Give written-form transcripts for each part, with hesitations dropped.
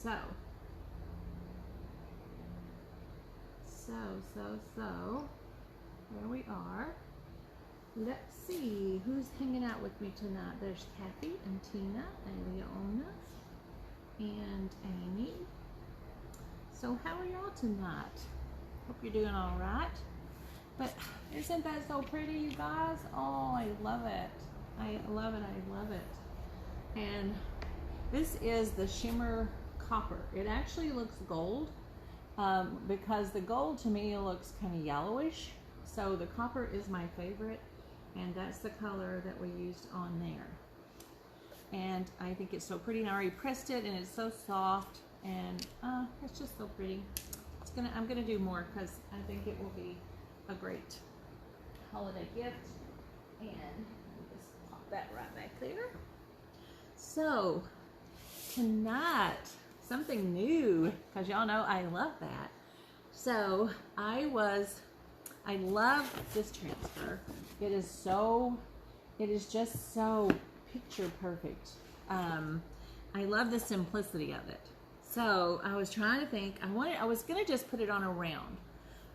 So, here we are. Let's see who's hanging out with me tonight. There's Kathy and Tina and Leona and Amy. So how are y'all tonight? Hope you're doing all right. But isn't that so pretty, you guys? Oh, I love it. I love it. I love it. And this is the shimmer copper. It actually looks gold because the gold to me looks kind of yellowish. So the copper is my favorite, and that's the color that we used on there. And I think it's so pretty. And I already pressed it, and it's so soft, and it's just so pretty. I'm gonna do more because I think it will be a great holiday gift. And just pop that right back there. So tonight, something new, because y'all know I love that. So I love this transfer. It is just so picture perfect. I love the simplicity of it. So I was trying to think, I was gonna just put it on a round.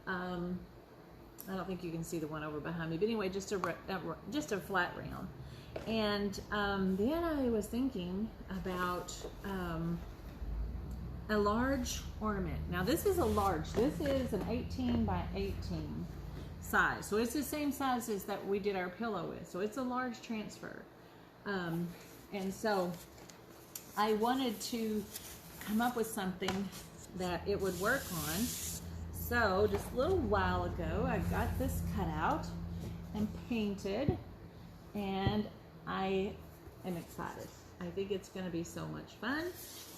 I don't think you can see the one over behind me, but anyway, just a flat round. And then I was thinking about a large ornament. Now this is a large. This is an 18 by 18 size. So it's the same size as that we did our pillow with. So it's a large transfer. And so I wanted to come up with something that it would work on. So just a little while ago, I got this cut out and painted, and I am excited. I think it's going to be so much fun,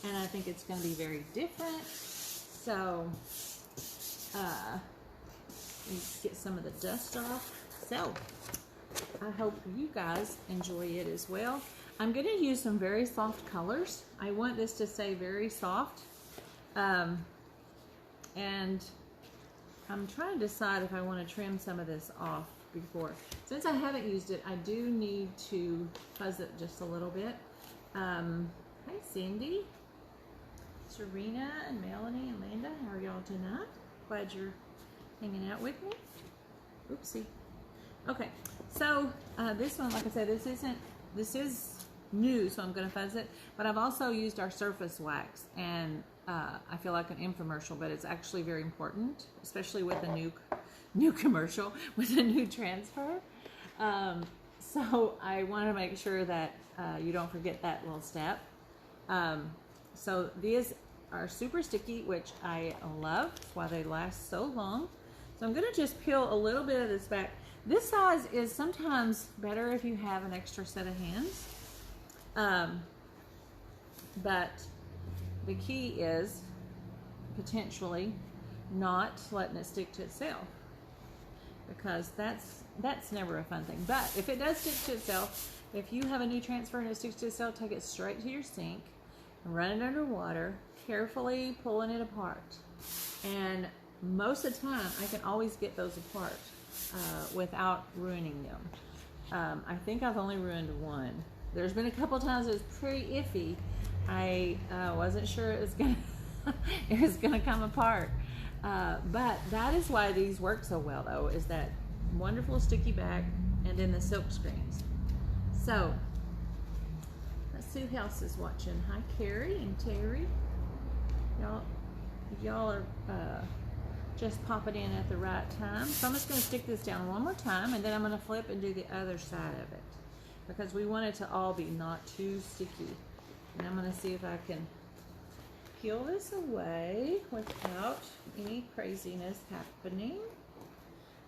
and I think it's going to be very different. So let's get some of the dust off. So I hope you guys enjoy it as well. I'm going to use some very soft colors. I want this to stay very soft, and I'm trying to decide if I want to trim some of this off before. Since I haven't used it, I do need to fuzz it just a little bit. Hi Cindy, Serena, and Melanie, and Linda. How are y'all tonight? Glad you're hanging out with me. Oopsie. Okay, so this one, like I said, this is new, so I'm going to fuzz it. But I've also used our surface wax, and I feel like an infomercial, but it's actually very important, especially with a new commercial with a new transfer. So I want to make sure that you don't forget that little step. So these are super sticky, which I love. That's why they last so long. So I'm going to just peel a little bit of this back. This size is sometimes better if you have an extra set of hands. But the key is potentially not letting it stick to itself, because that's never a fun thing. But if it does stick to itself, if you have a new transfer and it sticks to itself, take it straight to your sink and run it under water, carefully pulling it apart. And most of the time, I can always get those apart without ruining them. I think I've only ruined one. There's been a couple times it was pretty iffy. I wasn't sure it was gonna come apart. But that is why these work so well, though, is that wonderful sticky back and then the silk screens. So let's see who else is watching. Hi Carrie and Terry. Y'all are just popping in at the right time. So I'm just going to stick this down one more time, and then I'm going to flip and do the other side of it, because we want it to all be not too sticky. And I'm going to see if I can peel this away without any craziness happening.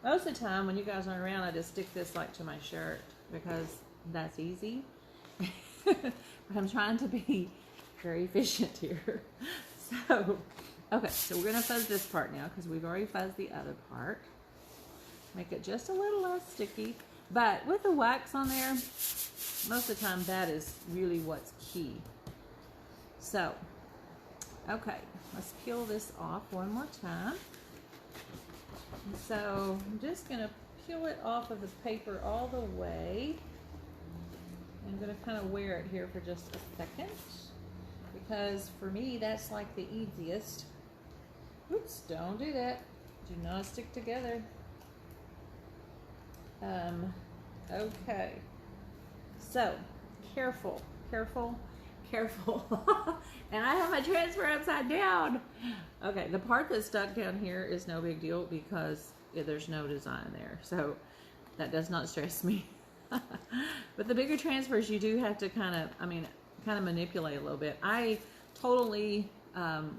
Most of the time when you guys aren't around, I just stick this like to my shirt because that's easy. But I'm trying to be very efficient here. So, okay, so we're going to fuzz this part now because we've already fuzzed the other part. Make it just a little less sticky. But with the wax on there, most of the time that is really what's key. So, okay, let's peel this off one more time. And so I'm just going to peel it off of the paper all the way. I'm going to kind of wear it here for just a second. because for me that's like the easiest. Oops, don't do that. Do not stick together. Okay. So, careful. And I have my transfer upside down. Okay, the part that's stuck down here is no big deal because there's no design there. So, that does not stress me. But the bigger transfers, you do have to kind of manipulate a little bit. I totally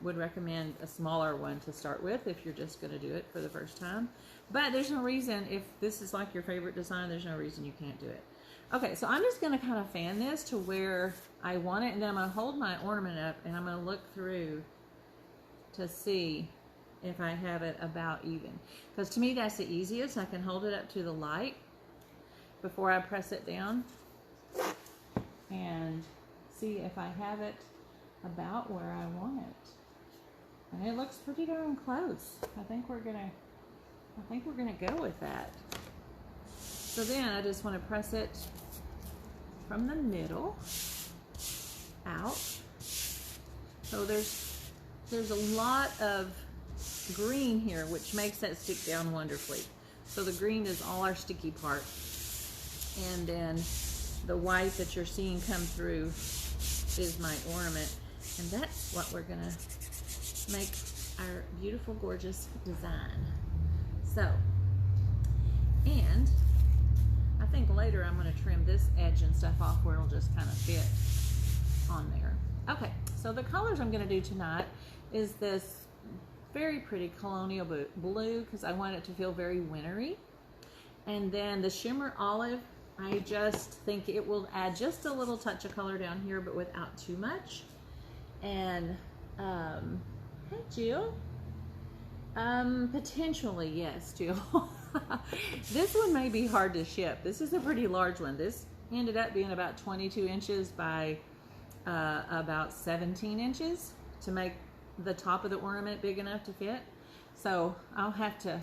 would recommend a smaller one to start with if you're just going to do it for the first time. But there's no reason, if this is like your favorite design, there's no reason you can't do it. Okay, so I'm just going to kind of fan this to where I want it, and then I'm going to hold my ornament up, and I'm going to look through to see if I have it about even. Because to me, that's the easiest. I can hold it up to the light before I press it down and see if I have it about where I want it. And it looks pretty darn close. I think we're gonna go with that. So then I just want to press it from the middle out. So there's a lot of green here, which makes that stick down wonderfully. So the green is all our sticky part. And then the white that you're seeing come through is my ornament. And that's what we're gonna make our beautiful, gorgeous design. So, and I think later I'm gonna trim this edge and stuff off where it'll just kind of fit on there. Okay, so the colors I'm gonna do tonight is this very pretty colonial blue, because I want it to feel very wintry. And then the shimmer olive, I just think it will add just a little touch of color down here, but without too much. And, hey Jill. Potentially, yes, Jill. This one may be hard to ship. This is a pretty large one. This ended up being about 22 inches by about 17 inches to make the top of the ornament big enough to fit. So I'll have to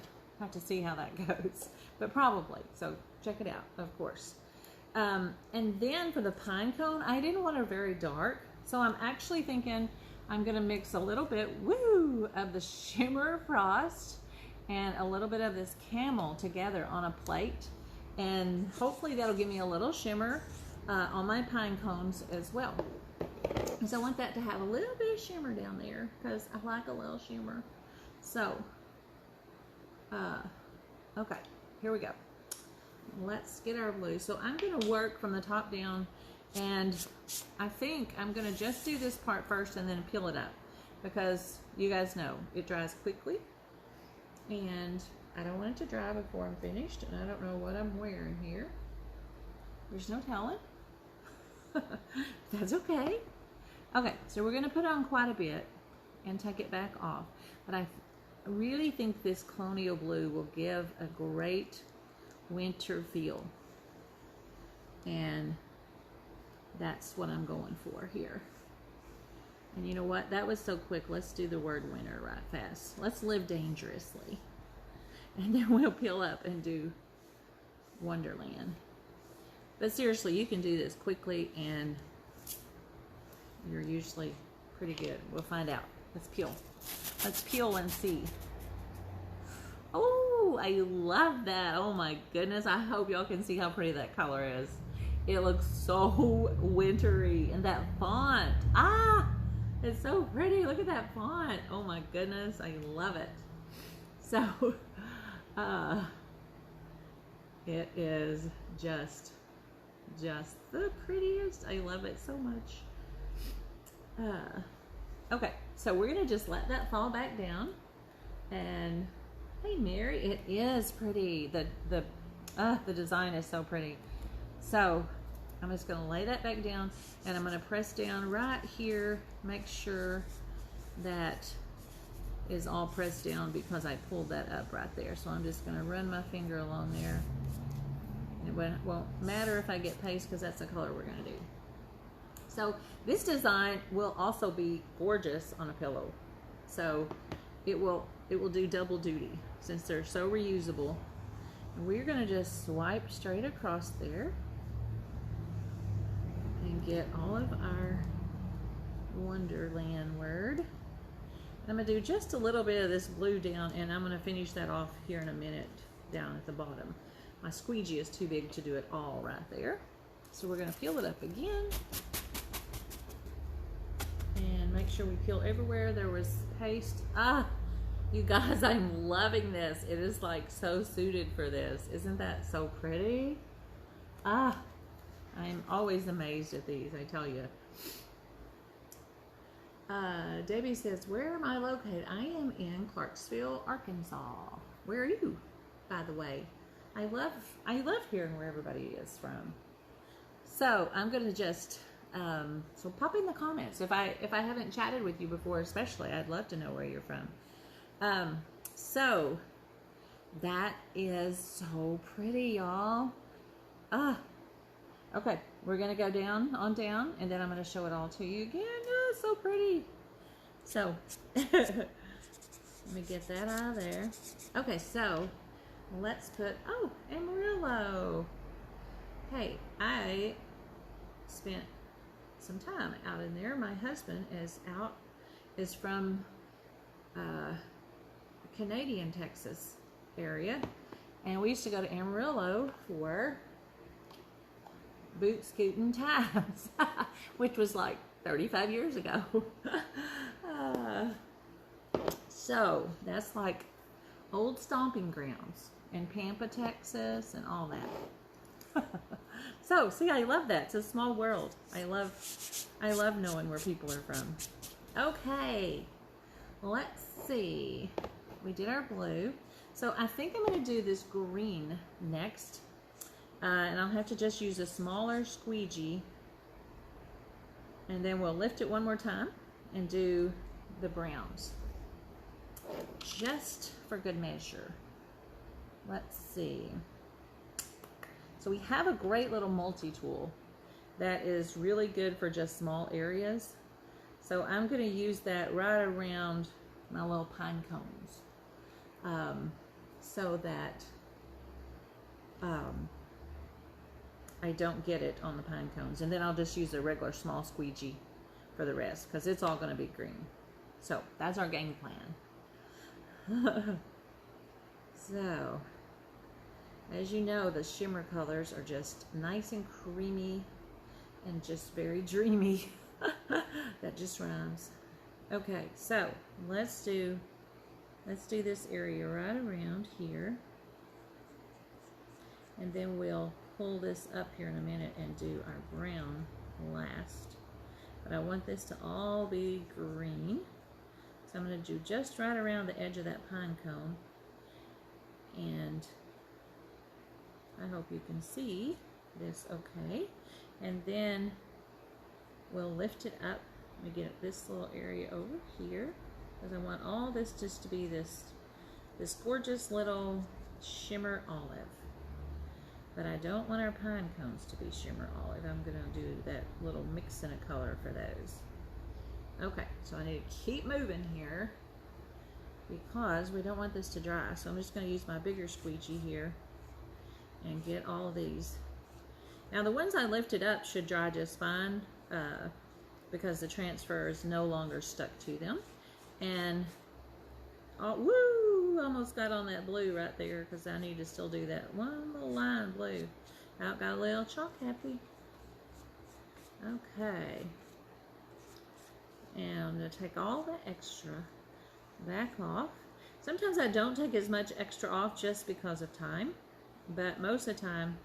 see how that goes, but probably. So check it out, of course. And then for the pine cone, I didn't want it very dark, so I'm actually thinking I'm gonna mix a little bit, of the shimmer frost and a little bit of this camel together on a plate, and hopefully that'll give me a little shimmer on my pine cones as well. So I want that to have a little bit of shimmer down there because I like a little shimmer. So, okay, here we go. Let's get our blue. So I'm going to work from the top down, and I think I'm going to just do this part first and then peel it up, because you guys know it dries quickly and I don't want it to dry before I'm finished, and I don't know what I'm wearing here. There's no telling. That's okay. Okay, so we're going to put on quite a bit and take it back off, but I really think this colonial blue will give a great winter feel, and that's what I'm going for here. And you know what, that was so quick. Let's do the word winter right fast. Let's live dangerously, and then we'll peel up and do Wonderland. But seriously, you can do this quickly and you're usually pretty good. We'll find out. Let's peel and see. Oh, I love that. Oh my goodness, I hope y'all can see how pretty that color is. It looks so wintry, and that font, it's so pretty. Look at that font. Oh my goodness, I love it. So it is just the prettiest. I love it so much. Okay, so we're gonna just let that fall back down. And hey Mary, it is pretty. The design is so pretty. So I'm just gonna lay that back down, and I'm gonna press down right here, make sure that is all pressed down because I pulled that up right there. So I'm just gonna run my finger along there. It won't matter if I get paste, because that's the color we're gonna do. So this design will also be gorgeous on a pillow. So it will do double duty since they're so reusable. And we're gonna just swipe straight across there and get all of our Wonderland word. I'm going to do just a little bit of this blue down, and I'm going to finish that off here in a minute down at the bottom. My squeegee is too big to do it all right there. So we're going to peel it up again. And make sure we peel everywhere there was paste. Ah, you guys, I'm loving this. It is like so suited for this. Isn't that so pretty? Ah, I'm always amazed at these, I tell you. Debbie says, where am I located? I am in Clarksville, Arkansas. Where are you, by the way? I love hearing where everybody is from. So I'm going to just, so pop in the comments. If I haven't chatted with you before, especially, I'd love to know where you're from. So that is so pretty, y'all. Okay, we're going to go down, and then I'm going to show it all to you again. Oh, so pretty. So, let me get that out of there. Okay, so let's put, oh, Amarillo. Hey, I spent some time out in there. My husband is from Canadian Texas area, and we used to go to Amarillo for boot scooting times, which was like 35 years ago. So that's like old stomping grounds in Pampa, Texas, and all that. So see, I love that. It's a small world. I love knowing where people are from. Okay, let's see. We did our blue. So I think I'm going to do this green next. And I'll have to just use a smaller squeegee, and then we'll lift it one more time and do the browns, just for good measure. Let's see. So we have a great little multi-tool that is really good for just small areas. So I'm going to use that right around my little pine cones, so that I don't get it on the pine cones. And then I'll just use a regular small squeegee for the rest, because it's all going to be green. So that's our game plan. So as you know, the shimmer colors are just nice and creamy and just very dreamy. That just rhymes. Okay, so let's do this area right around here, and then we'll pull this up here in a minute and do our brown last. But I want this to all be green, so I'm going to do just right around the edge of that pine cone, and I hope you can see this okay. And then we'll lift it up. Let me get this little area over here, because I want all this just to be this gorgeous little shimmer olive. But I don't want our pine cones to be shimmer olive. I'm going to do that little mix in a color for those. Okay, so I need to keep moving here because we don't want this to dry. So I'm just going to use my bigger squeegee here and get all of these. Now the ones I lifted up should dry just fine because the transfer is no longer stuck to them. And woo, almost got on that blue right there, because I need to still do that one little line blue. Out got a little chalk happy. Okay. And I'm going to take all the extra back off. Sometimes I don't take as much extra off just because of time, but most of the time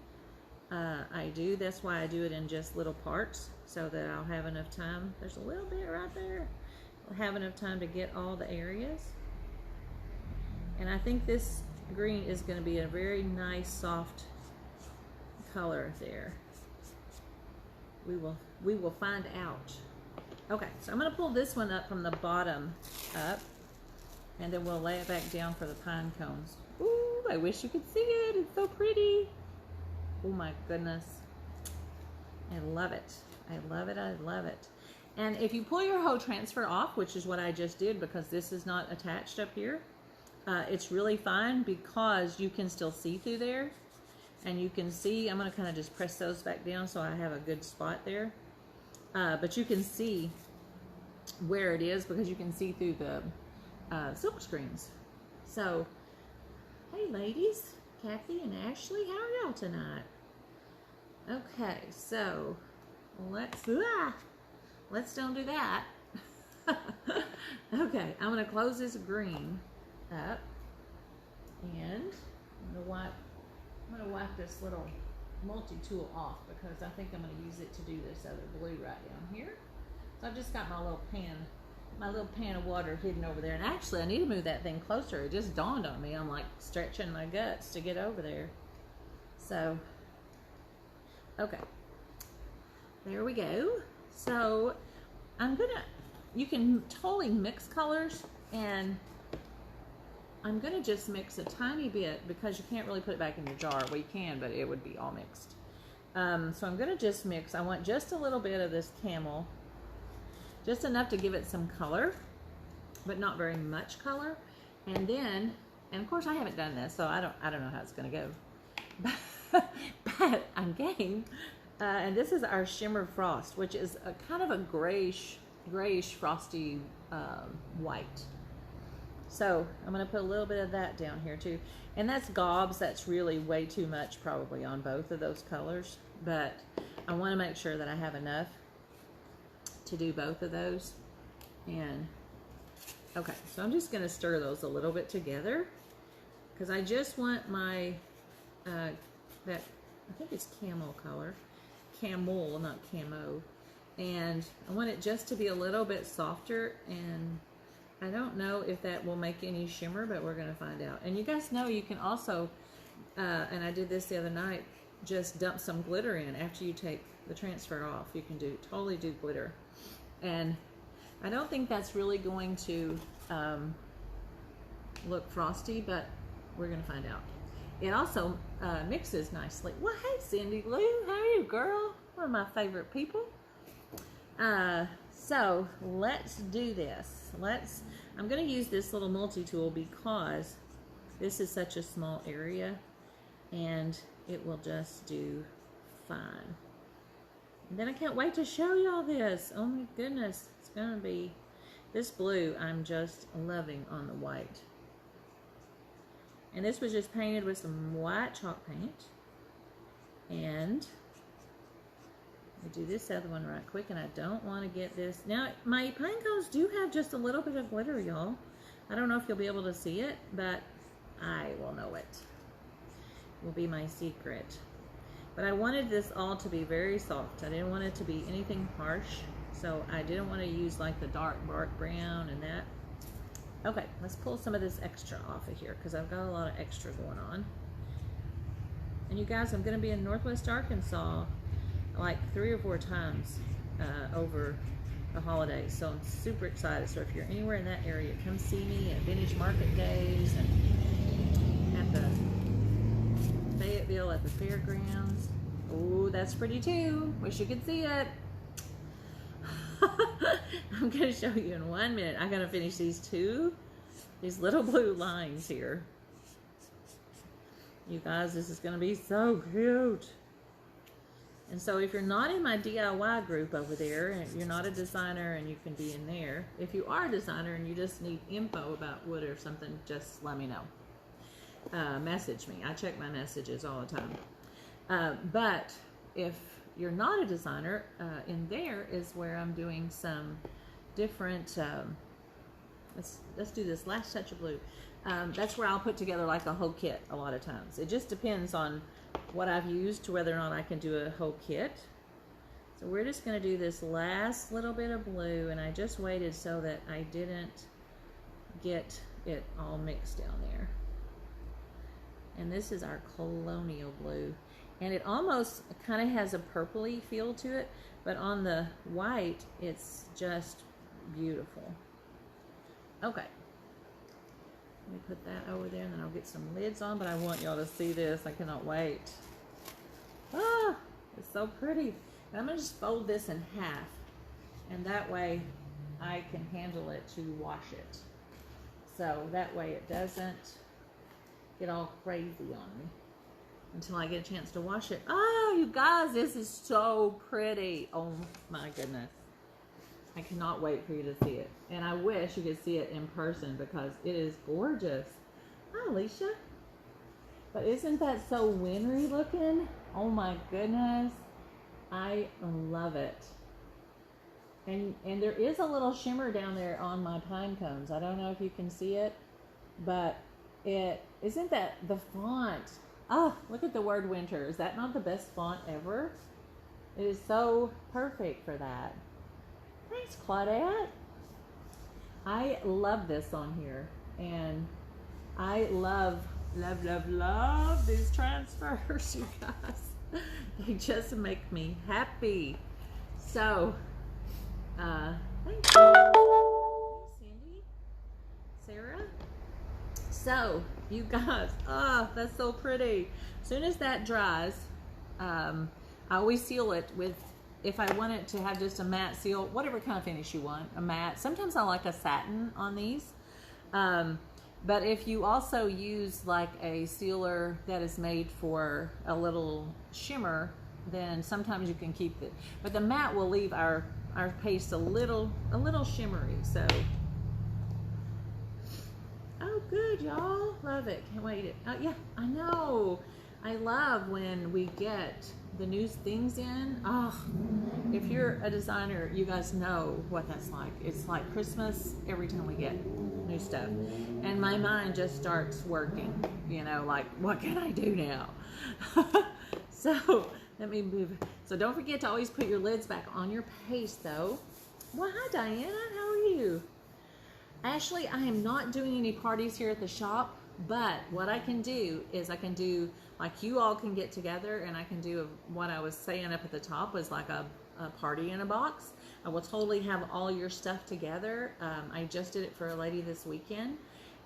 I do. That's why I do it in just little parts, so that I'll have enough time. There's a little bit right there. I'll have enough time to get all the areas. And I think this green is going to be a very nice soft color there. We will find out. Okay, so I'm going to pull this one up from the bottom up, and then we'll lay it back down for the pine cones. Ooh, I wish you could see it. It's so pretty. Oh my goodness. I love it. I love it. I love it. And if you pull your hoe transfer off, which is what I just did because this is not attached up here, it's really fine because you can still see through there. And you can see, I'm going to kind of just press those back down so I have a good spot there. But you can see where it is because you can see through the silk screens. So, hey ladies, Kathy and Ashley, how are y'all tonight? Okay, so let's don't do that. Okay, I'm gonna close this green up, and I'm gonna wipe this little multi-tool off because I think I'm gonna use it to do this other blue right down here. So I've just got my little pan of water hidden over there. And actually, I need to move that thing closer. It just dawned on me. I'm like stretching my guts to get over there. So, okay. There we go. So, you can totally mix colors, and I'm gonna just mix a tiny bit because you can't really put it back in your jar. Well, you can, but it would be all mixed. So I'm gonna just mix. I want just a little bit of this camel, just enough to give it some color, but not very much color. And then, and of course I haven't done this, so I don't know how it's gonna go. But I'm game. And this is our Shimmer Frost, which is a kind of a grayish frosty white. So I'm gonna put a little bit of that down here too. And that's gobs. That's really way too much probably on both of those colors, but I wanna make sure that I have enough to do both of those. And okay, so I'm just gonna stir those a little bit together because I just want my that, I think it's camel color, camel, not camo, and I want it just to be a little bit softer. And I don't know if that will make any shimmer, but we're gonna find out. And you guys know you can also and I did this the other night, just dump some glitter in after you take the transfer off. You can totally do glitter. And I don't think that's really going to look frosty, but we're going to find out. It also mixes nicely. Well, hey, Cindy Lou, how are you, girl? One of my favorite people. So let's do this. I'm going to use this little multi-tool because this is such a small area, and it will just do fine. And then I can't wait to show y'all this. Oh my goodness, it's gonna be this blue. I'm just loving on the white. And this was just painted with some white chalk paint. And I do this other one right quick, and I don't want to get this. Now, my pine cones do have just a little bit of glitter, y'all. I don't know if you'll be able to see it, but I will know it. Will be my secret. But I wanted this all to be very soft. I didn't want it to be anything harsh, so I didn't want to use like the dark bark brown and that. Okay, let's pull some of this extra off of here because I've got a lot of extra going on. And you guys, I'm going to be in Northwest Arkansas like 3 or 4 times over the holidays, so I'm super excited. So if you're anywhere in that area, come see me at Vintage Market Days and at the Fayetteville at the fairgrounds. Oh, that's pretty too. Wish you could see it. I'm going to show you in 1 minute. I'm going to finish these little blue lines here. You guys, this is going to be so cute. And so if you're not in my DIY group over there, and you're not a designer and you can be in there, if you are a designer and you just need info about wood or something, just let me know. Message me. I check my messages all the time. But if you're not a designer, in there is where I'm doing some different, let's do this last touch of blue. That's where I'll put together like a whole kit a lot of times. It just depends on what I've used to whether or not I can do a whole kit. So we're just going to do this last little bit of blue, and I just waited so that I didn't get it all mixed down there. And this is our colonial blue, and it almost kind of has a purpley feel to it, but on the white it's just beautiful. Okay, let me put that over there, and then I'll get some lids on, but I want y'all to see this. I cannot wait. Ah, it's so pretty. And I'm going to just fold this in half, and that way I can handle it to wash it. So that way it doesn't get all crazy on me until I get a chance to wash it. Oh, you guys, this is so pretty. Oh my goodness. I cannot wait for you to see it. And I wish you could see it in person because it is gorgeous. Hi, Alicia. But isn't that so wintry looking? Oh my goodness. I love it. And there is a little shimmer down there on my pine cones. I don't know if you can see it, but isn't that the font? Oh, look at the word winter. Is that not the best font ever? It is so perfect for that. Thanks, Claudette. I love this on here, and I love these transfers, you guys. They just make me happy. So, thank you. Hey, Cindy, Sarah. So, you guys, that's so pretty. As soon as that dries, I always seal it with, if I want it to have just a matte seal, whatever kind of finish you want, a matte. Sometimes I like a satin on these. But if you also use like a sealer that is made for a little shimmer, then sometimes you can keep it. But the matte will leave our paste a little shimmery. So, oh good, y'all, love it. Can't wait. Yeah, I know. I love when we get the new things in. Oh, if you're a designer, you guys know what that's like. It's like Christmas every time we get new stuff. And my mind just starts working, you know, like, what can I do now? So, let me move. So don't forget to always put your lids back on your paste though. Well, hi Diana, how are you? Ashley, I am not doing any parties here at the shop, but what I can do is I can do, like you all can get together and I can do what I was saying up at the top was like a party in a box. I will totally have all your stuff together. I just did it for a lady this weekend.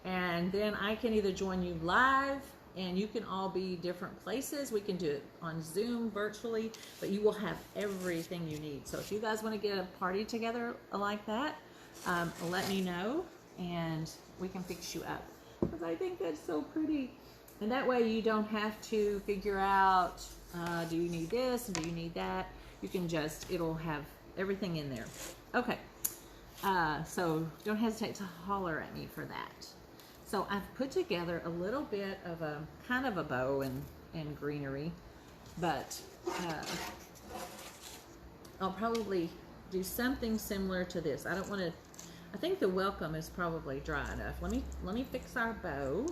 And then I can either join you live and you can all be different places. We can do it on Zoom virtually, but you will have everything you need. So if you guys want to get a party together like that, let me know and we can fix you up. Because I think that's so pretty. And that way you don't have to figure out, do you need this? Do you need that? You can just, it'll have everything in there. Okay. So don't hesitate to holler at me for that. So I've put together a little bit of a, kind of a bow and greenery, but I'll probably do something similar to this. I don't want to, I think the welcome is probably dry enough. Let me fix our bow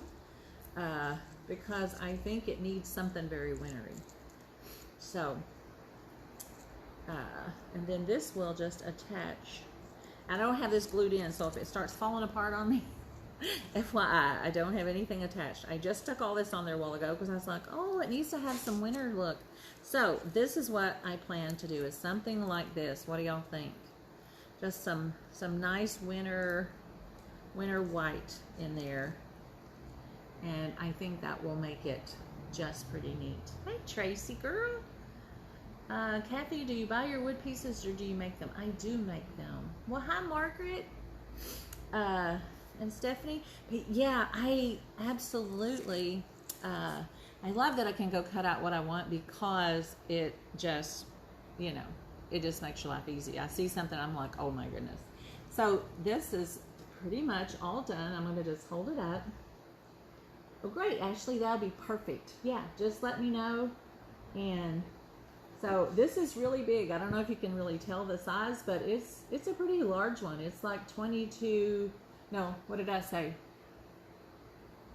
because I think it needs something very wintry. So, and then this will just attach. I don't have this glued in, so if it starts falling apart on me, FYI, I don't have anything attached. I just stuck all this on there a while ago because I was like, oh, it needs to have some winter look. So this is what I plan to do, is something like this. What do y'all think? Just some nice winter white in there. And I think that will make it just pretty neat. Hey, Tracy girl. Kathy, do you buy your wood pieces or do you make them? I do make them. Well, hi, Margaret. And Stephanie. But yeah, I absolutely, I love that I can go cut out what I want because it just, you know, it just makes your life easy. I see something, I'm like, oh my goodness. So this is pretty much all done. I'm going to just hold it up. Oh, great, Ashley, that'll be perfect. Yeah, just let me know. And so this is really big. I don't know if you can really tell the size, but it's a pretty large one. It's like 22, no, what did I say?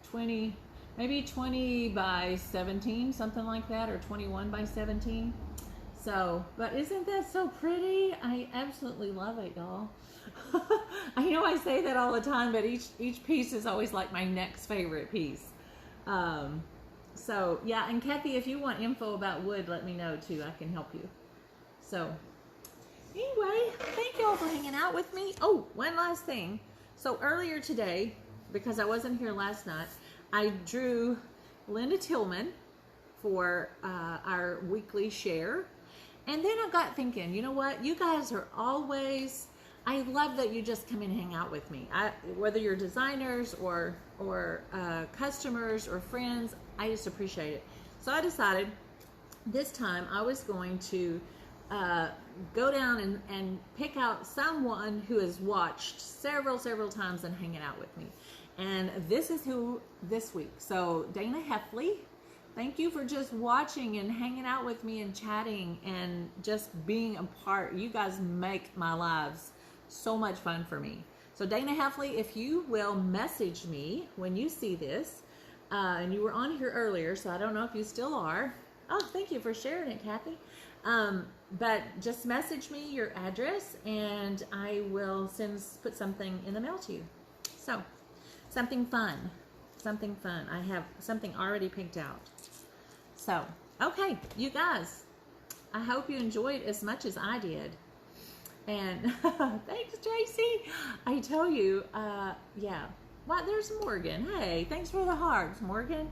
20, maybe 20 by 17, something like that, or 21 by 17. So, but isn't that so pretty? I absolutely love it, y'all. I know I say that all the time, but each piece is always like my next favorite piece. So yeah, and Kathy, if you want info about wood, let me know too. I can help you. So anyway, thank y'all for hanging out with me. Oh, one last thing. So earlier today, because I wasn't here last night, I drew Linda Tillman for our weekly share. And then I got thinking, you know what? You guys are always, I love that you just come and hang out with me. Whether you're designers or customers or friends, I just appreciate it. So I decided this time I was going to go down and pick out someone who has watched several times and hanging out with me. And this is who this week. So Dana Heffley, thank you for just watching and hanging out with me and chatting and just being a part. You guys make my lives so much fun for me. So Dana Heffley, if you will message me when you see this, and you were on here earlier, so I don't know if you still are. Oh, thank you for sharing it, Kathy. But just message me your address and I will put something in the mail to you. So, something fun. I have something already picked out. So, okay, you guys, I hope you enjoyed as much as I did. And thanks, Tracy. I tell you, yeah. Well, there's Morgan. Hey, thanks for the hearts, Morgan.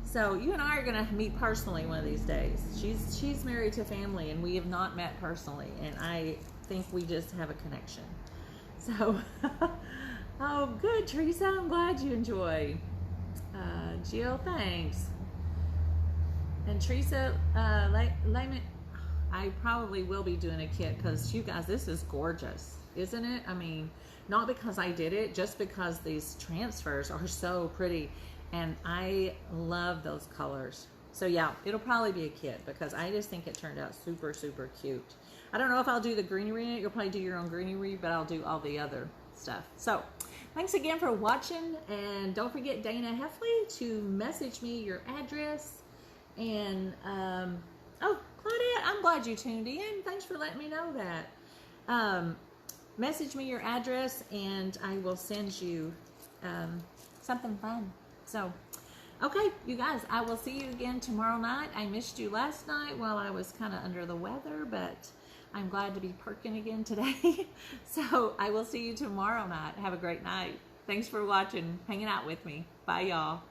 So you and I are going to meet personally one of these days. She's married to family, and we have not met personally, and I think we just have a connection. So, oh, good, Teresa. I'm glad you enjoy. Jill, thanks. And Teresa, Layman, I probably will be doing a kit because you guys, this is gorgeous, isn't it? I mean, not because I did it, just because these transfers are so pretty. And I love those colors. So yeah, it'll probably be a kit because I just think it turned out super cute. I don't know if I'll do the greenery in it. You'll probably do your own greenery, but I'll do all the other stuff. So thanks again for watching. And don't forget, Dana Heffley, to message me your address. And, oh, Claudette, I'm glad you tuned in. Thanks for letting me know that. Message me your address and I will send you something fun. So, okay, you guys, I will see you again tomorrow night. I missed you last night while I was kind of under the weather, but I'm glad to be perking again today. So, I will see you tomorrow night. Have a great night. Thanks for watching, hanging out with me. Bye, y'all.